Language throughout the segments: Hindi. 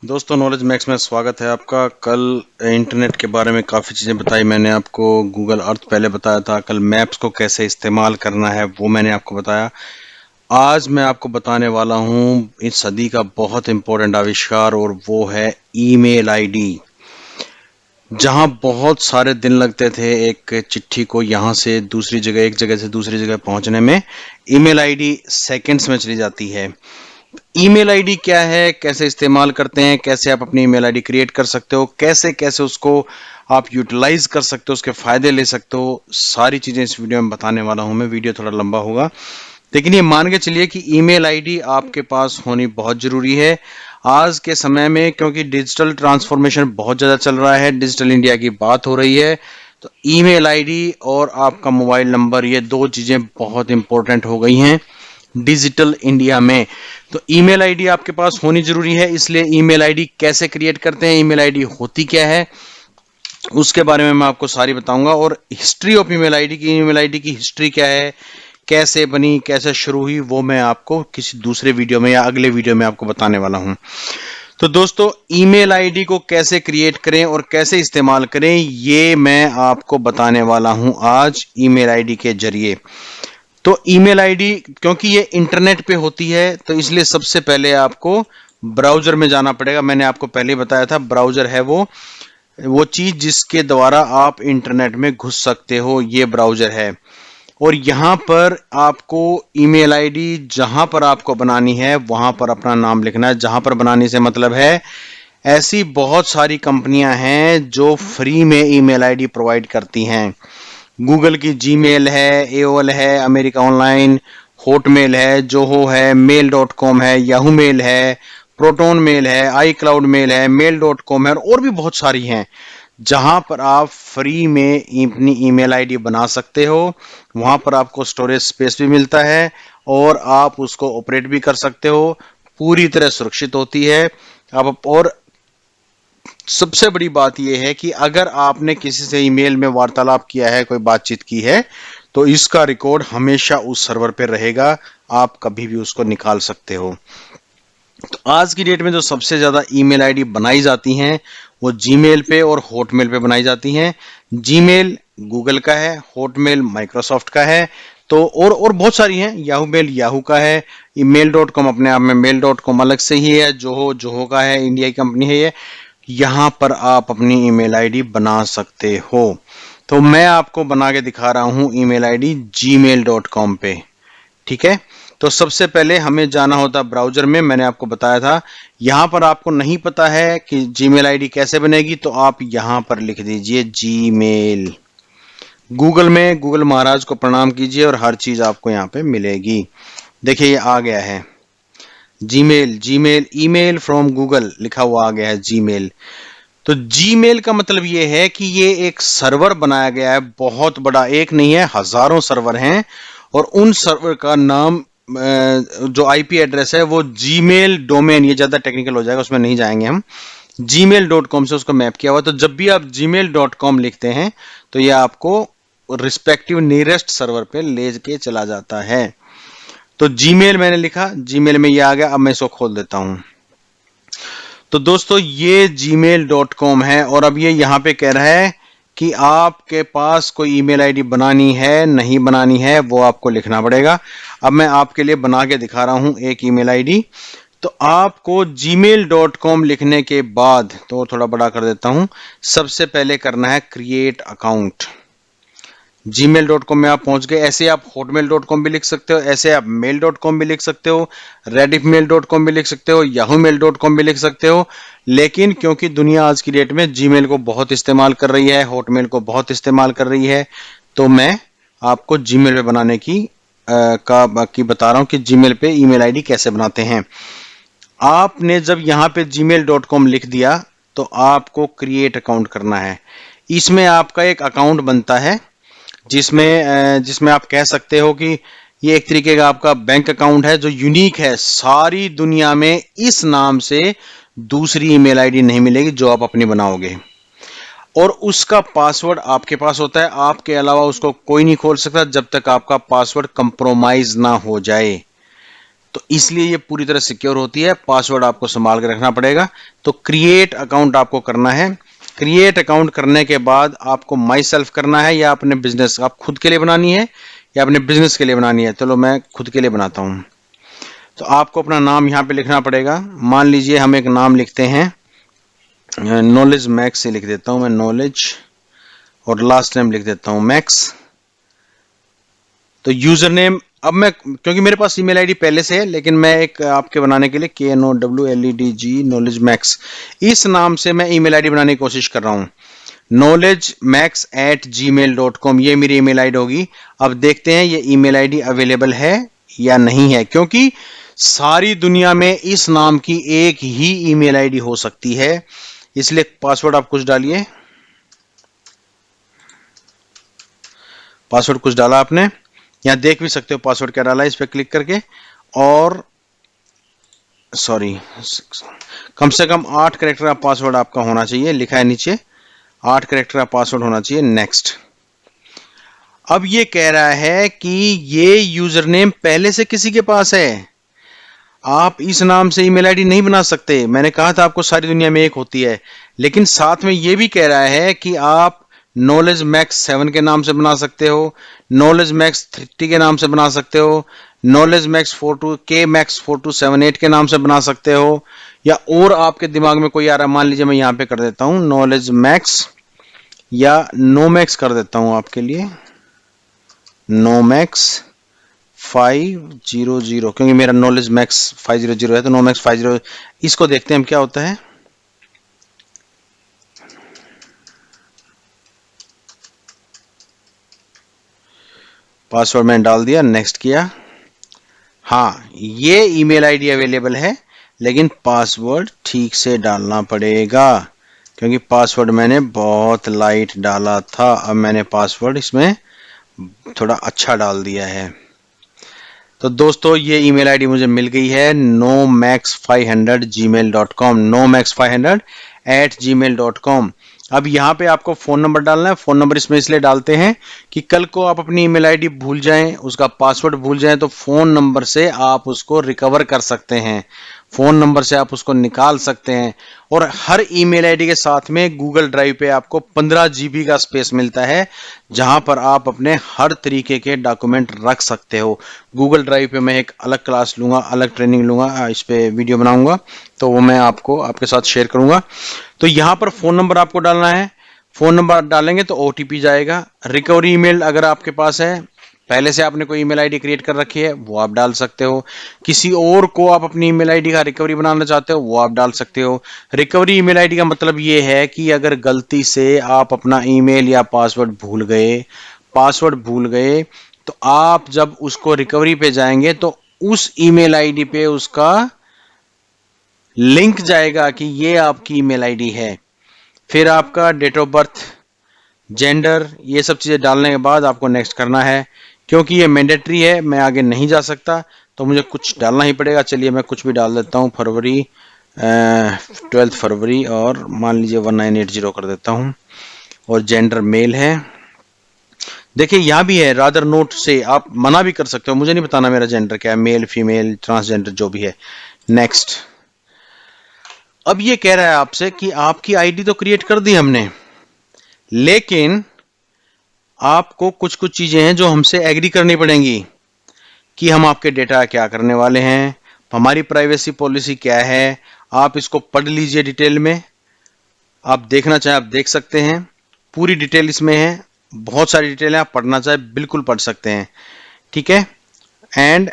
दोस्तों, नॉलेज मैक्स में स्वागत है आपका। कल इंटरनेट के बारे में काफ़ी चीज़ें बताई मैंने आपको। गूगल अर्थ पहले बताया था। कल मैप्स को कैसे इस्तेमाल करना है वो मैंने आपको बताया। आज मैं आपको बताने वाला हूँ इस सदी का बहुत इंपॉर्टेंट आविष्कार, और वो है ईमेल आईडी। जहाँ बहुत सारे दिन लगते थे एक चिट्ठी को यहाँ से दूसरी जगह, एक जगह से दूसरी जगह पहुँचने में, ईमेल आईडी सेकंड्स में चली जाती है। ईमेल आईडी क्या है, कैसे इस्तेमाल करते हैं, कैसे आप अपनी ईमेल आईडी क्रिएट कर सकते हो, कैसे कैसे उसको आप यूटिलाइज कर सकते हो, उसके फायदे ले सकते हो, सारी चीजें इस वीडियो में बताने वाला हूं मैं। वीडियो थोड़ा लंबा होगा, लेकिन ये मान के चलिए कि ईमेल आईडी आपके पास होनी बहुत जरूरी है आज के समय में, क्योंकि डिजिटल ट्रांसफॉर्मेशन बहुत ज्यादा चल रहा है, डिजिटल इंडिया की बात हो रही है। तो ईमेल आईडी और आपका मोबाइल नंबर, ये दो चीजें बहुत इंपॉर्टेंट हो गई हैं डिजिटल इंडिया में। तो ईमेल आईडी आपके पास होनी जरूरी है। इसलिए ईमेल आईडी कैसे क्रिएट करते हैं, ईमेल आईडी होती क्या है, उसके बारे में मैं आपको सारी बताऊंगा। और हिस्ट्री ऑफ ईमेल आईडी की, ईमेल आईडी की हिस्ट्री क्या है, कैसे बनी, कैसे शुरू हुई, वो मैं आपको किसी दूसरे वीडियो में या अगले वीडियो में आपको बताने वाला हूं। तो दोस्तों, ईमेल आईडी को कैसे क्रिएट करें और कैसे इस्तेमाल करें, ये मैं आपको बताने वाला हूं आज ईमेल आईडी के जरिए। तो ईमेल आईडी क्योंकि ये इंटरनेट पे होती है, तो इसलिए सबसे पहले आपको ब्राउजर में जाना पड़ेगा। मैंने आपको पहले बताया था, ब्राउजर है वो चीज जिसके द्वारा आप इंटरनेट में घुस सकते हो, ये ब्राउजर है। और यहां पर आपको ईमेल आईडी जहां पर आपको बनानी है वहां पर अपना नाम लिखना है। जहां पर बनाने से मतलब है, ऐसी बहुत सारी कंपनियां हैं जो फ्री में ईमेल आईडी प्रोवाइड करती हैं। गूगल की जीमेल है, एओएल है, अमेरिका ऑनलाइन, हॉटमेल है, जोहो है, मेल डॉट कॉम है, याहू मेल है, प्रोटोन मेल है, आई क्लाउड मेल है, मेल डॉट कॉम है, और भी बहुत सारी हैं जहां पर आप फ्री में अपनी ईमेल आईडी बना सकते हो। वहां पर आपको स्टोरेज स्पेस भी मिलता है और आप उसको ऑपरेट भी कर सकते हो। पूरी तरह सुरक्षित होती है आप। और सबसे बड़ी बात यह है कि अगर आपने किसी से ईमेल में वार्तालाप किया है, कोई बातचीत की है, तो इसका रिकॉर्ड हमेशा उस सर्वर पे रहेगा। आप कभी भी उसको निकाल सकते हो। तो आज की डेट में जो सबसे ज्यादा ईमेल आईडी बनाई जाती हैं वो जीमेल पे और हॉटमेल पे बनाई जाती हैं। जीमेल गूगल का है, हॉटमेल माइक्रोसॉफ्ट का है। तो और बहुत सारी हैं। याहू मेल याहू का है, ईमेल डॉट कॉम अपने आप में मेल डॉट कॉम अलग से ही है, जोहो जोहो का है, इंडिया की कंपनी है ये। यहां पर आप अपनी ईमेल आईडी बना सकते हो। तो मैं आपको बना के दिखा रहा हूं ईमेल आईडी gmail.com पे। ठीक है, तो सबसे पहले हमें जाना होता ब्राउजर में। मैंने आपको बताया था, यहां पर आपको नहीं पता है कि जीमेल आईडी कैसे बनेगी, तो आप यहां पर लिख दीजिए जीमेल। गूगल में गूगल महाराज को प्रणाम कीजिए और हर चीज आपको यहां पे मिलेगी। देखिए, ये आ गया है Gmail. Gmail email from Google लिखा हुआ आ गया है जीमेल। तो जीमेल का मतलब ये है कि ये एक सर्वर बनाया गया है, बहुत बड़ा, एक नहीं है, हजारों सर्वर हैं। और उन सर्वर का नाम, जो आईपी एड्रेस है, वो जीमेल डोमेन, ये ज्यादा टेक्निकल हो जाएगा, उसमें नहीं जाएंगे हम। gmail.com से उसको मैप किया हुआ। तो जब भी आप gmail.com लिखते हैं तो ये आपको रिस्पेक्टिव नियरेस्ट सर्वर पे ले के चला जाता है। तो जीमेल मैंने लिखा, जीमेल में ये आ गया। अब मैं इसको खोल देता हूं। तो दोस्तों, ये gmail.com है और अब ये यहां पे कह रहा है कि आपके पास कोई ईमेल आईडी बनानी है, नहीं बनानी है, वो आपको लिखना पड़ेगा। अब मैं आपके लिए बना के दिखा रहा हूं एक ईमेल आईडी। तो आपको gmail.com लिखने के बाद, तो थोड़ा बड़ा कर देता हूं, सबसे पहले करना है क्रिएट अकाउंट। gmail.com में आप पहुंच गए। ऐसे आप hotmail.com भी लिख सकते हो, ऐसे आप mail.com भी लिख सकते हो, rediffmail.com भी लिख सकते हो, yahoomail.com भी लिख सकते हो। लेकिन क्योंकि दुनिया आज की डेट में जीमेल को बहुत इस्तेमाल कर रही है, हॉटमेल को बहुत इस्तेमाल कर रही है, तो मैं आपको जीमेल पे बनाने की बता रहा हूं कि जीमेल पे ईमेल आईडी कैसे बनाते हैं। आपने जब यहां पे gmail.com लिख दिया तो आपको क्रिएट अकाउंट करना है। इसमें आपका एक अकाउंट बनता है जिसमें आप कह सकते हो कि ये एक तरीके का आपका बैंक अकाउंट है जो यूनिक है। सारी दुनिया में इस नाम से दूसरी ईमेल आईडी नहीं मिलेगी जो आप अपनी बनाओगे। और उसका पासवर्ड आपके पास होता है, आपके अलावा उसको कोई नहीं खोल सकता जब तक आपका पासवर्ड कंप्रोमाइज ना हो जाए। तो इसलिए ये पूरी तरह सिक्योर होती है। पासवर्ड आपको संभाल के रखना पड़ेगा। तो क्रिएट अकाउंट आपको करना है। क्रिएट अकाउंट करने के बाद आपको माई सेल्फ करना है या अपने बिजनेस, आप खुद के लिए बनानी है या अपने बिजनेस के लिए बनानी है। चलो मैं खुद के लिए बनाता हूं। तो आपको अपना नाम यहां पे लिखना पड़ेगा। मान लीजिए हम एक नाम लिखते हैं, नॉलेज मैक्स से लिख देता हूं मैं, नॉलेज, और लास्ट नेम लिख देता हूं मैक्स। तो यूजर नेम, अब मैं, क्योंकि मेरे पास ईमेल आईडी पहले से है, लेकिन मैं एक आपके बनाने के लिए KNOWLEDG नॉलेज मैक्स, इस नाम से मैं ईमेल आईडी बनाने की कोशिश कर रहा हूं। knowledgemax@gmail.com, ये मेरी ईमेल आईडी होगी। अब देखते हैं ये ईमेल आईडी अवेलेबल है या नहीं है, क्योंकि सारी दुनिया में इस नाम की एक ही ईमेल आईडी हो सकती है। इसलिए पासवर्ड आप कुछ डालिए। पासवर्ड कुछ डाला आपने, यहां देख भी सकते हो पासवर्ड क्या डाला है, इस पर क्लिक करके। और सॉरी, कम से कम 8 कैरेक्टर का पासवर्ड आपका होना चाहिए, लिखा है नीचे 8 कैरेक्टर का पासवर्ड होना चाहिए। नेक्स्ट। अब ये कह रहा है कि ये यूजर नेम पहले से किसी के पास है, आप इस नाम से ईमेल आईडी नहीं बना सकते। मैंने कहा था आपको सारी दुनिया में एक होती है, लेकिन साथ में ये भी कह रहा है कि आप नॉलेज मैक्स 7 के नाम से बना सकते हो, नॉलेज मैक्स 30 के नाम से बना सकते हो, नॉलेज मैक्स 42 के मैक्स 4278 के नाम से बना सकते हो, या और आपके दिमाग में कोई आ रहा है। मान लीजिए मैं यहां पे कर देता हूं नॉलेज मैक्स, या नो मैक्स कर देता हूं आपके लिए, नो मैक्स 500, क्योंकि मेरा नॉलेज मैक्स 500 है, तो नो मैक्स 50। इसको देखते हैं हम क्या होता है। पासवर्ड मैंने डाल दिया, नेक्स्ट किया। हाँ, ये ईमेल आईडी अवेलेबल है, लेकिन पासवर्ड ठीक से डालना पड़ेगा, क्योंकि पासवर्ड मैंने बहुत लाइट डाला था। अब मैंने पासवर्ड इसमें थोड़ा अच्छा डाल दिया है। तो दोस्तों ये ईमेल आईडी मुझे मिल गई है, nomax500@gmail.com, nomax500@gmail.com। अब यहाँ पे आपको फोन नंबर डालना है। फोन नंबर इसमें इसलिए डालते हैं कि कल को आप अपनी ईमेल आईडी भूल जाएं, उसका पासवर्ड भूल जाएं, तो फोन नंबर से आप उसको रिकवर कर सकते हैं, फोन नंबर से आप उसको निकाल सकते हैं। और हर ईमेल आईडी के साथ में गूगल ड्राइव पे आपको 15 GB का स्पेस मिलता है, जहां पर आप अपने हर तरीके के डॉक्यूमेंट रख सकते हो। गूगल ड्राइव पे मैं एक अलग क्लास लूंगा, अलग ट्रेनिंग लूंगा, इस पे वीडियो बनाऊंगा, तो वो मैं आपको आपके साथ शेयर करूंगा। तो यहाँ पर फोन नंबर आपको डालना है। फोन नंबर डालेंगे तो OTP जाएगा। रिकवरी ईमेल अगर आपके पास है, पहले से आपने कोई ईमेल आईडी क्रिएट कर रखी है, वो आप डाल सकते हो। किसी और को आप अपनी ईमेल आईडी का रिकवरी बनाना चाहते हो, वो आप डाल सकते हो। रिकवरी ईमेल आईडी का मतलब ये है कि अगर गलती से आप अपना ईमेल या पासवर्ड भूल गए, तो आप जब उसको रिकवरी पे जाएंगे तो उस ईमेल आईडी पे उसका लिंक जाएगा कि ये आपकी ईमेल आईडी है। फिर आपका डेट ऑफ बर्थ, जेंडर, ये सब चीजें डालने के बाद आपको नेक्स्ट करना है। क्योंकि ये मैंडेटरी है, मैं आगे नहीं जा सकता, तो मुझे कुछ डालना ही पड़ेगा। चलिए मैं कुछ भी डाल देता हूँ, 12 फरवरी, और मान लीजिए 1980 कर देता हूँ। और जेंडर मेल है। देखिए यहाँ भी है, रादर नोट से आप मना भी कर सकते हो, मुझे नहीं बताना मेरा जेंडर क्या है, मेल, फीमेल, ट्रांसजेंडर, जो भी है। नेक्स्ट। अब ये कह रहा है आपसे कि आपकी आईडी तो क्रिएट कर दी हमने, लेकिन आपको कुछ कुछ चीजें हैं जो हमसे एग्री करनी पड़ेंगी, कि हम आपके डेटा क्या करने वाले हैं, हमारी प्राइवेसी पॉलिसी क्या है। आप इसको पढ़ लीजिए डिटेल में, आप देखना चाहें आप देख सकते हैं, पूरी डिटेल इसमें है, बहुत सारी डिटेल है, आप पढ़ना चाहे बिल्कुल पढ़ सकते हैं, ठीक है। एंड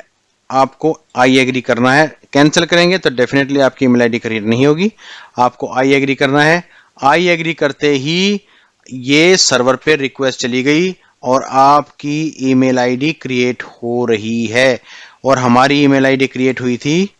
आपको आई एग्री करना है। कैंसिल करेंगे तो डेफिनेटली आपकी ईमेल आईडी क्रिएट नहीं होगी, आपको आई एग्री करना है। आई एग्री करते ही ये सर्वर पे रिक्वेस्ट चली गई और आपकी ईमेल आईडी क्रिएट हो रही है। और हमारी ईमेल आईडी क्रिएट हुई थी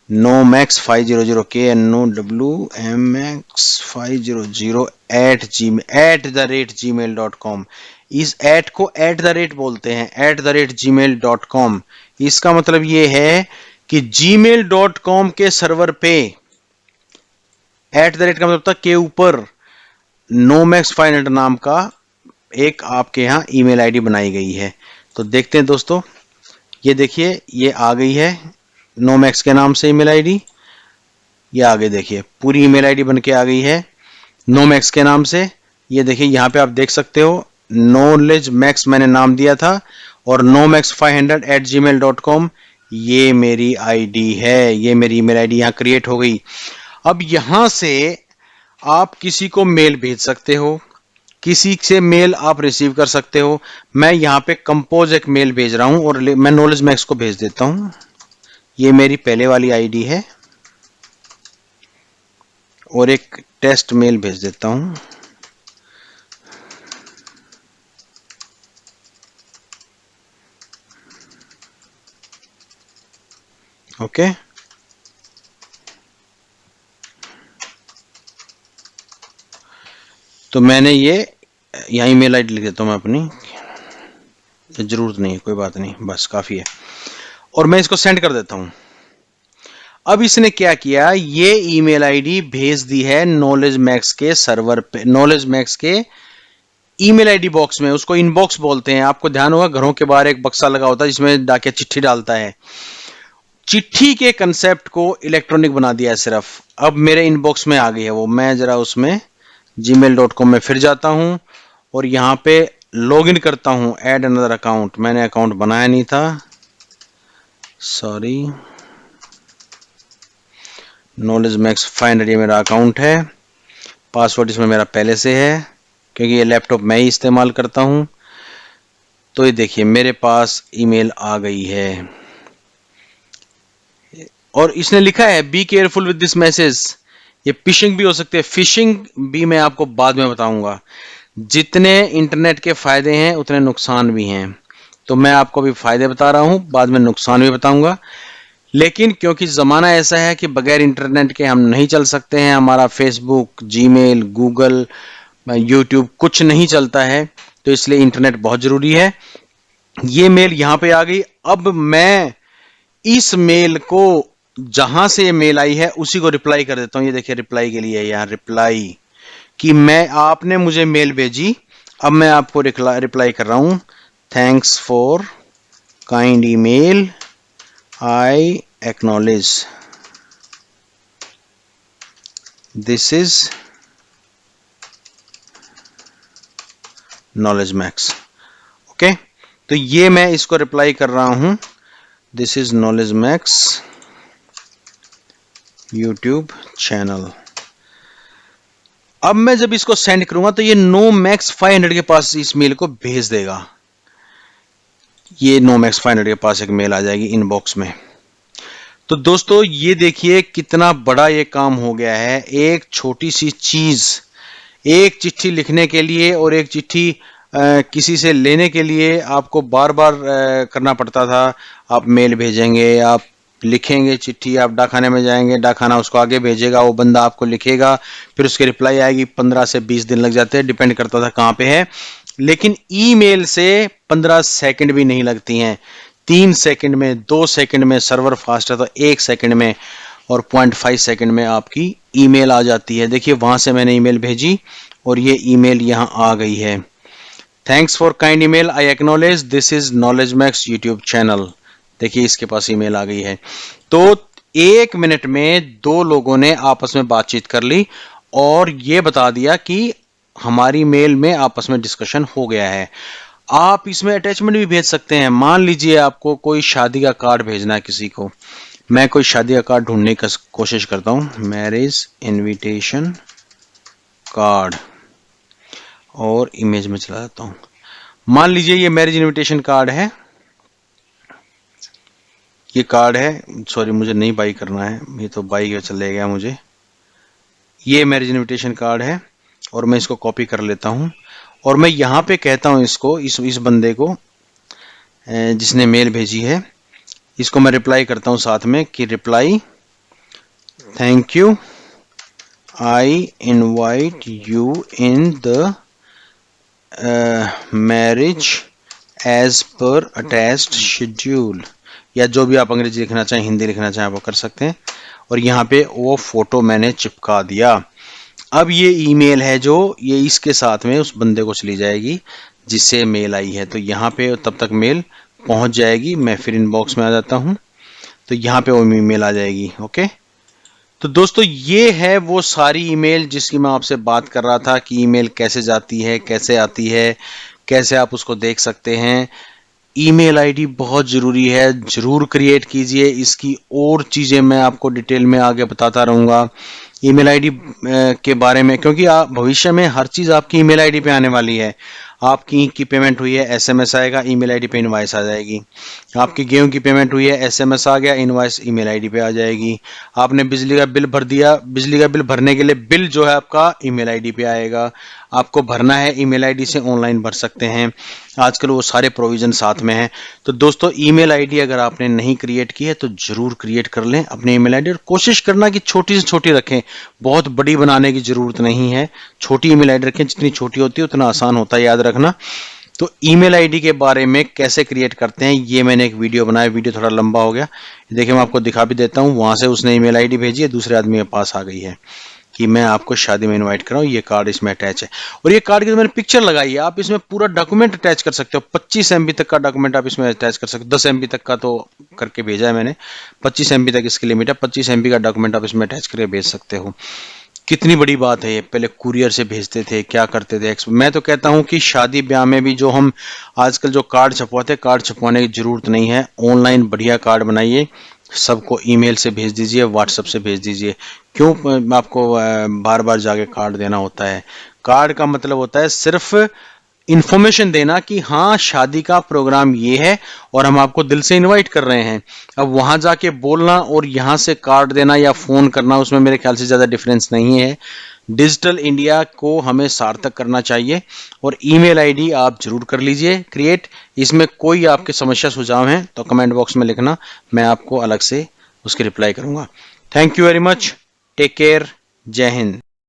nomax500 KNOWMAX500 इस एट को @ बोलते हैं, @gmail.com। इसका मतलब ये है कि gmail.com के सर्वर पे @ का मतलब था के ऊपर nomax500 नाम का एक आपके यहाँ ईमेल आईडी बनाई गई है। तो देखते हैं दोस्तों, ये देखिए ये आ गई है नोमैक्स के नाम से ईमेल आईडी, ये आगे देखिए पूरी ईमेल आईडी बन के आ गई है नोमैक्स के नाम से। ये देखिए यहाँ पे आप देख सकते हो नॉलेज मैक्स मैंने नाम दिया था और nomax500@gmail.com ये मेरी आईडी है, ये मेरी ईमेल आईडी यहाँ क्रिएट हो गई। अब यहाँ से आप किसी को मेल भेज सकते हो, किसी से मेल आप रिसीव कर सकते हो। मैं यहाँ पे कंपोज एक मेल भेज रहा हूँ और मैं नॉलेज मैक्स को भेज देता हूँ। ये मेरी पहले वाली आईडी है और एक टेस्ट मेल भेज देता हूँ। ओके, तो मैंने ये यहाँ ईमेल आईडी लिख देता हूँ मैं अपनी, जरूरत नहीं है, कोई बात नहीं, बस काफी है। और मैं इसको सेंड कर देता हूँ। अब इसने क्या किया, ये ईमेल आईडी भेज दी है नॉलेज मैक्स के सर्वर पे, नॉलेज मैक्स के ईमेल आईडी बॉक्स में। उसको इनबॉक्स बोलते हैं। आपको ध्यान होगा घरों के बाहर एक बक्सा लगा होता है जिसमें डाकिया चिट्ठी डालता है। चिट्ठी के कंसेप्ट को इलेक्ट्रॉनिक बना दिया है सिर्फ। अब मेरे इनबॉक्स में आ गई है वो। मैं जरा उसमें gmail.com में फिर जाता हूं और यहां पे लॉगिन करता हूं, ऐड अनदर अकाउंट। मैंने अकाउंट बनाया नहीं था, सॉरी। नॉलेज मैक्स 500 ये मेरा अकाउंट है। पासवर्ड इसमें मेरा पहले से है क्योंकि ये लैपटॉप मैं ही इस्तेमाल करता हूं। तो ये देखिए मेरे पास ईमेल आ गई है और इसने लिखा है be careful with this message. ये फिशिंग भी हो सकती है, फिशिंग भी मैं आपको बाद में बताऊंगा। जितने इंटरनेट के फायदे हैं उतने नुकसान भी हैं, तो मैं आपको अभी फायदे बता रहा हूं, बाद में नुकसान भी बताऊंगा। लेकिन क्योंकि ज़माना ऐसा है कि बगैर इंटरनेट के हम नहीं चल सकते हैं, हमारा फेसबुक, जीमेल, गूगल, यूट्यूब कुछ नहीं चलता है, तो इसलिए इंटरनेट बहुत ज़रूरी है। ये मेल यहाँ पे आ गई। अब मैं इस मेल को, जहां से ये मेल आई है उसी को रिप्लाई कर देता हूँ। ये देखिए रिप्लाई के लिए यहाँ रिप्लाई कि मैं, आपने मुझे मेल भेजी, अब मैं आपको रिप्लाई कर रहा हूँ। Thanks for kind email, I acknowledge, this is knowledge max. Okay, तो ये मैं इसको रिप्लाई कर रहा हूं, this is knowledge max YouTube channel. अब मैं जब इसको सेंड करूंगा तो ये नोमैक्स 500 के पास इस मेल को भेज देगा। ये नोमैक्स 500 के पास एक मेल आ जाएगी इनबॉक्स में। तो दोस्तों ये देखिए कितना बड़ा ये काम हो गया है। एक छोटी सी चीज, एक चिट्ठी लिखने के लिए और एक चिट्ठी किसी से लेने के लिए आपको बार बार करना पड़ता था। आप मेल भेजेंगे, आप लिखेंगे चिट्ठी, आप डाकखाने में जाएंगे, डाकखाना उसको आगे भेजेगा, वो बंदा आपको लिखेगा, फिर उसकी रिप्लाई आएगी। 15 से 20 दिन लग जाते हैं, डिपेंड करता था कहाँ पे है। लेकिन ईमेल से 15 सेकंड भी नहीं लगती हैं। 3 सेकंड में, 2 सेकंड में, सर्वर फास्ट है तो 1 सेकंड में और 0.5 सेकंड में आपकी ईमेल आ जाती है। देखिए वहां से मैंने ईमेल भेजी और ये ईमेल यहाँ आ गई है। Thanks for kind email, I acknowledge, this is knowledge max YouTube channel. देखिए इसके पास ईमेल आ गई है। तो 1 मिनट में 2 लोगों ने आपस में बातचीत कर ली और ये बता दिया कि हमारी मेल में आपस में डिस्कशन हो गया है। आप इसमें अटैचमेंट भी भेज सकते हैं। मान लीजिए आपको कोई शादी का कार्ड भेजना है किसी को। मैं कोई शादी का कार्ड ढूंढने की कोशिश करता हूं, मैरिज इनविटेशन कार्ड, और इमेज में चला जाता हूं। मान लीजिए ये मैरिज इनविटेशन कार्ड है, ये कार्ड है, सॉरी मुझे नहीं बाई करना है, ये तो बाई का चले गया मुझे। ये मैरिज इनविटेशन कार्ड है और मैं इसको कॉपी कर लेता हूं और मैं यहां पे कहता हूं इसको, इस बंदे को जिसने मेल भेजी है, इसको मैं रिप्लाई करता हूं साथ में कि reply, thank you, I invite you in the marriage as per attached schedule, या जो भी आप अंग्रेजी लिखना चाहें, हिंदी लिखना चाहें वो कर सकते हैं। और यहाँ पे वो फोटो मैंने चिपका दिया। अब ये ईमेल है जो ये इसके साथ में उस बंदे को चली जाएगी जिससे मेल आई है। तो यहाँ पे तब तक मेल पहुंच जाएगी। मैं फिर इनबॉक्स में आ जाता हूँ, तो यहाँ पे वो ईमेल आ जाएगी। ओके, तो दोस्तों ये है वो सारी ईमेल जिसकी मैं आपसे बात कर रहा था कि ईमेल कैसे जाती है, कैसे आती है, कैसे आप उसको देख सकते हैं। ईमेल आईडी बहुत ज़रूरी है, ज़रूर क्रिएट कीजिए। इसकी और चीज़ें मैं आपको डिटेल में आगे बताता रहूँगा ईमेल आईडी के बारे में, क्योंकि आप भविष्य में हर चीज़ आपकी ईमेल आईडी पे आने वाली है। आपकी ईंट की पेमेंट हुई है, एसएमएस आएगा, ईमेल आईडी पे इनवॉइस आ जाएगी। आपकी गेहूं की पेमेंट हुई है, एसएमएस आ गया, इनवॉइस ईमेल आईडी पे आ जाएगी। आपने बिजली का बिल भर दिया, बिजली का बिल भरने के लिए बिल जो है आपका ईमेल आईडी पे आएगा। आपको भरना है ईमेल आईडी से, ऑनलाइन भर सकते हैं। आजकल वो सारे प्रोविजन साथ में हैं। तो दोस्तों ईमेल आईडी अगर आपने नहीं क्रिएट की है तो जरूर क्रिएट कर लें अपनी ईमेल आईडी, और कोशिश करना कि छोटी से छोटी रखें, बहुत बड़ी बनाने की जरूरत नहीं है। छोटी ईमेल आईडी रखें, जितनी छोटी होती है उतना आसान होता है याद रखना। तो ईमेल आईडी के बारे में कैसे क्रिएट करते हैं ये मैंने एक वीडियो बनाया, वीडियो थोड़ा लंबा हो गया। देखिए मैं आपको दिखा भी देता हूँ। वहां से उसने ईमेल आईडी भेजी है, दूसरे आदमी के पास आ गई है कि मैं आपको शादी में इनवाइट कर रहा हूँ, ये कार्ड इसमें अटैच है। और ये कार्ड की तो मैंने पिक्चर लगाई है, आप इसमें पूरा डॉक्यूमेंट अटैच कर सकते हो। 25 MB तक का डॉक्यूमेंट आप इसमें अटैच कर सकते हो। 10 MB तक का तो करके भेजा है मैंने, 25 MB तक इसकी लिमिट है। 25 MB का डॉक्यूमेंट आप इसमें अटैच करके भेज सकते हो। कितनी बड़ी बात है ये। पहले कुरियर से भेजते थे, क्या करते थे। मैं तो कहता हूँ कि शादी ब्याह में भी जो हम आजकल जो कार्ड छपवाते हैं, कार्ड छपवाने की जरूरत नहीं है। ऑनलाइन बढ़िया कार्ड बनाइए, सबको ईमेल से भेज दीजिए, व्हाट्सएप से भेज दीजिए। क्यों आपको बार बार जाके कार्ड देना होता है। कार्ड का मतलब होता है सिर्फ इन्फॉर्मेशन देना कि हाँ शादी का प्रोग्राम ये है और हम आपको दिल से इनवाइट कर रहे हैं। अब वहां जाके बोलना और यहाँ से कार्ड देना या फोन करना, उसमें मेरे ख्याल से ज्यादा डिफरेंस नहीं है। डिजिटल इंडिया को हमें सार्थक करना चाहिए। और ईमेल आईडी आप जरूर कर लीजिए क्रिएट। इसमें कोई आपके समस्या सुझाव हैं तो कमेंट बॉक्स में लिखना, मैं आपको अलग से उसकी रिप्लाई करूंगा। Thank you very much, take care, जय हिंद।